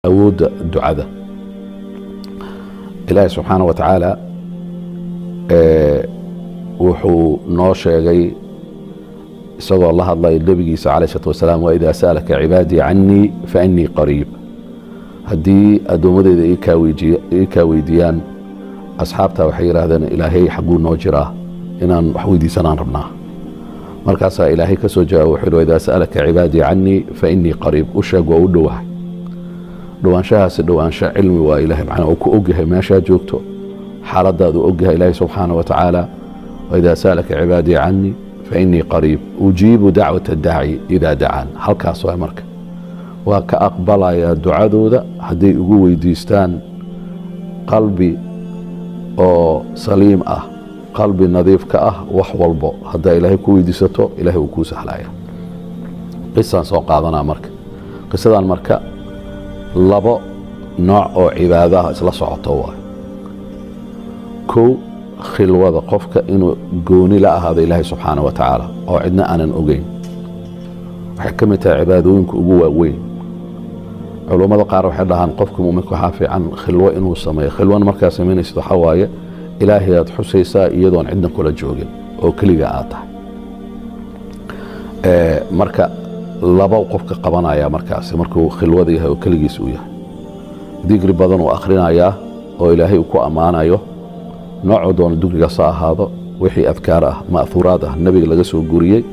أود الدعاء إلهي سبحانه وتعالى وحو نوشيغي isagoo la hadlay nabigiisa calayhi salaatu wasalaam wa idaa saalaka cibaadii cannii fa innii qariib haddii addoommadeyda ii kaa weydiiyaan asxaabtaa waxay yidhaahdeen ilaahay xagguu noo jiraa inaan wax weydiisanaan rabnaa markaasaa ilaahay ka soo jawaaba wuxuu yidhi wa idaa saalaka cibaadii cannii fa innii qariib u sheeg waa u dhowahay dhowaanshahaasi dhowaansho cilmi waa ilaahay macnaa uu ku ogyahay meeshaa joogto xaaladaadu ogyahay ilaahay subxaana wa tacaala wa idaa saalaka cibaadii cannii فإني قريب أجيب دعوة الداعي إذا دعان هل كاسوا مركا وكأقبل يا دعاء ذا هدي أقوي ديستان قلبي أو سليم قلبي نظيف وحول بو هذا إلهي كوي ديستو إلهي وكوس حلايا قصة سوق هذا مركا قصة المركا لبو نوع أو عبادة إسلا صعطوا كو khilwada qofka inuu gooni la ahaado ilaahay subxaana wa tacaala oo cidna aanan ogeyn waxay ka mid tahay cibaadooyinka ugu waaweyn culummada qaar waxay dhahaan qofka muuminka waxaa fiican khilwo inuu sameeyo khilwana markaa samaynaysid waxaa waaye ilaahay aad xusaysaa iyadoon cidna kula joogin oo keliga aad tahay marka laba qofka qabanaya markaasi markuu khilwada yahay oo keligiis uu yahay digri badan uu akhrinayaa oo ilaahay uu ku ammaanayo noocoo doona dugriga soo ahaado wixii adkaar ma'huuraad nabiga laga soo guriyey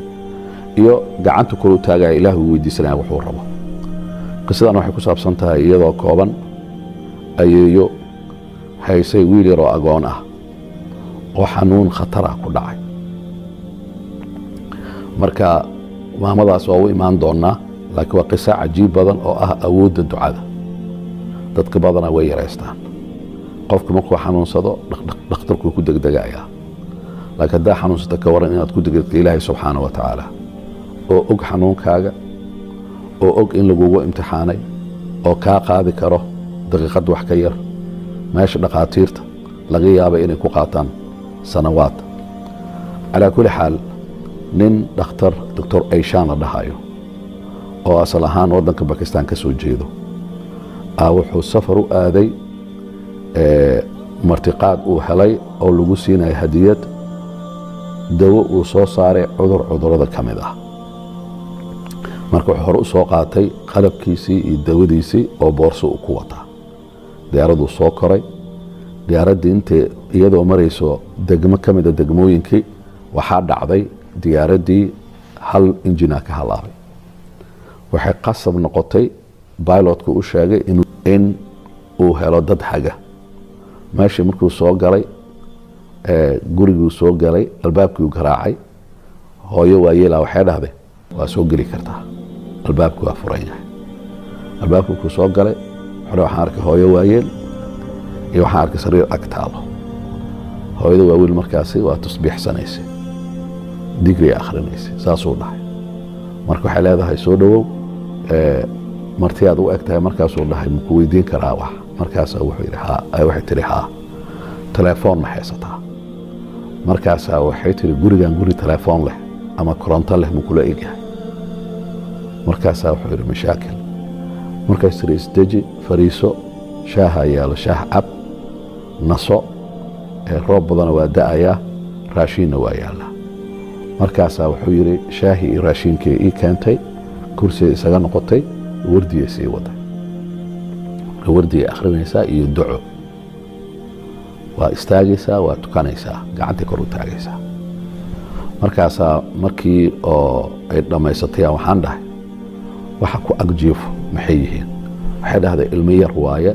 iyo gacanta kor u taagaya ilaahu weydiisanaya wuxuu rabo qisadan waxay ku saabsan tahay iyadoo kooban ayeeyo haysay wiil yar oo agoon oo xanuun khatar ku dhacay marka maamadaas waa u imaan doonaa laakiin waa qiso cajiib badan oo awoodda ducada dadka badana way yareystaan qofka markuu xanuunsado dhakhtarku ku degdegayaa laakiin haddaa xanuunsata ka waran inaad ku degdegto ilaahay subxaana wa tacaala oo og xanuunkaaga oo og in lagugu imtixaanay oo kaa qaadi karo daqiiqad wax ka yar meesha dhakhaatiirta laga yaaba inay ku qaataan sanawaad calaa kulli xaal nin dhakhtar doctor ayshaan la dhahayo oo asal ahaan waddanka bakistaan ka soo jeedo wuxuu safar u aaday martiqaad uu helay oo lagu siinaya hadiyad dawo uu soo saaray cudurada ka mid marka wuxuu hore u soo qaatay qalabkiisii iyo dawadiisii oo boorso uu ku wataa diyaaraduu soo koray diyaaraddii intay iyadoo marayso degmo ka mida degmooyinkii waxaa dhacday diyaaraddii hal injinaa ka halaabay waxay qasab noqotay bailotku u sheegay in uu helo dad haga meeshii markuu soo galay guriguu soo galay albaabkii garaacay hooyo waayeelaa waxay dhahday waa soo geli kartaa albaabku waa furan yahay albaabkii ku soo galay waxaan arkay hooyo waayeel iyo waxaan arkay sariir ag taalo hooyada waaweel markaasi waa tasbiixsanaysay digri akhrinaysay saasuu dhahay marka waxay leedahay soo dhowow martiyaad u eg tahay markaasuu dhahay maku weydiin karaa wax markaasaa wuxuu yidhi waxay tihi haa telefoon ma haysataa markaasaa waxay tihi gurigan guri telefoon leh ama koronto leh makula egyahay markaasaa wuxuu yidhi mashaakil markaas tihi isdeji fariiso shaaha yaalo shaah cab naso roob badana waa da'ayaa raashiinna waa yaallaa markaasaa wuxuu yidhi shaahii iyo raashiinkii ii keentay kursiga isaga noqotay wardiyay sii waday wardiga akhrinaysaa iyo duco waa istaagaysaa waa tukanaysaa gacanta kor u taagaysaa markaasaa markii oo ay dhammaysatay waxaan dhahay waxa ku agjiifo maxay yihiin waxay dhahday ilmo yar waaye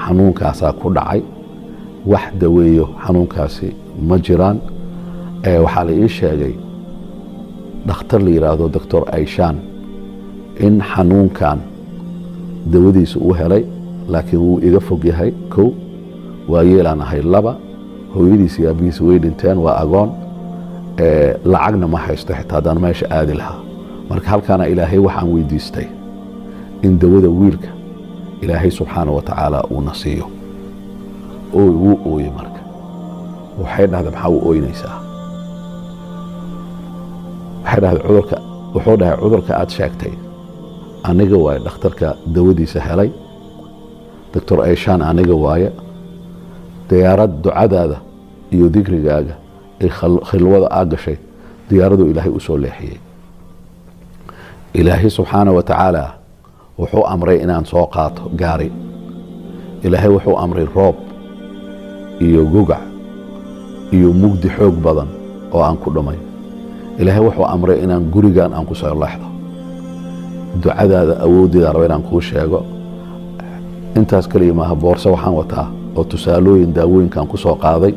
xanuunkaasaa ku dhacay wax daweeyo xanuunkaasi ma jiraan waxaa la ii sheegay dhakhtar la yidhaahdo doctor ayshaan in xanuunkan dawadiisa uu helay laakiin wuu iga fog yahay kow waa yeelaan ahay laba hooyadiisa iyo aabihiisa way dhinteen waa agoon lacagna ma haysto xitaa haddaan meesha aadi lahaa marka halkaana ilaahay waxaan weydiistay in dawada wiilka ilaahay subxaana wa tacaala uuna siiyo oo wuu ooye marka waxay dhahday maxaa u ooynaysaa waxay dhahday wuxuu dhahay cudurka aad sheegtay aniga waay dhakhtarka dawadiisa helay دكتور ايشان aniga waaye diyaarad ducadaada iyo dikrigaaga ee khilwada aa gashay diyaaradu ilaahay u soo leexiyay ilaahay subxaanahu wa tacaala wuxuu amray inaan soo qaato gaari ilaahay wuxuu amray roob iyo gugac iyo mugdi xoog badan oo aan ku dhumay ilaahay wuxuu amray inaan gurigaan aan ku soo leexdo ducadaada awoodeeda raba inaan kuu sheego intaas kaliya maaha boorso waxaan wataa oo tusaalooyin daawooyinkaan ku soo qaaday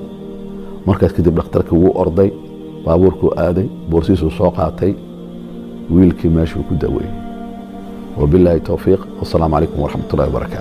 markaas kadib dhakhtarkii wuu orday baabuurkuu aaday boorsiisuu soo qaatay wiilkii meeshuu ku daweeyey wabilaahi towfiiq wasalaamu calaykum waraxmatullahi wabarakaatu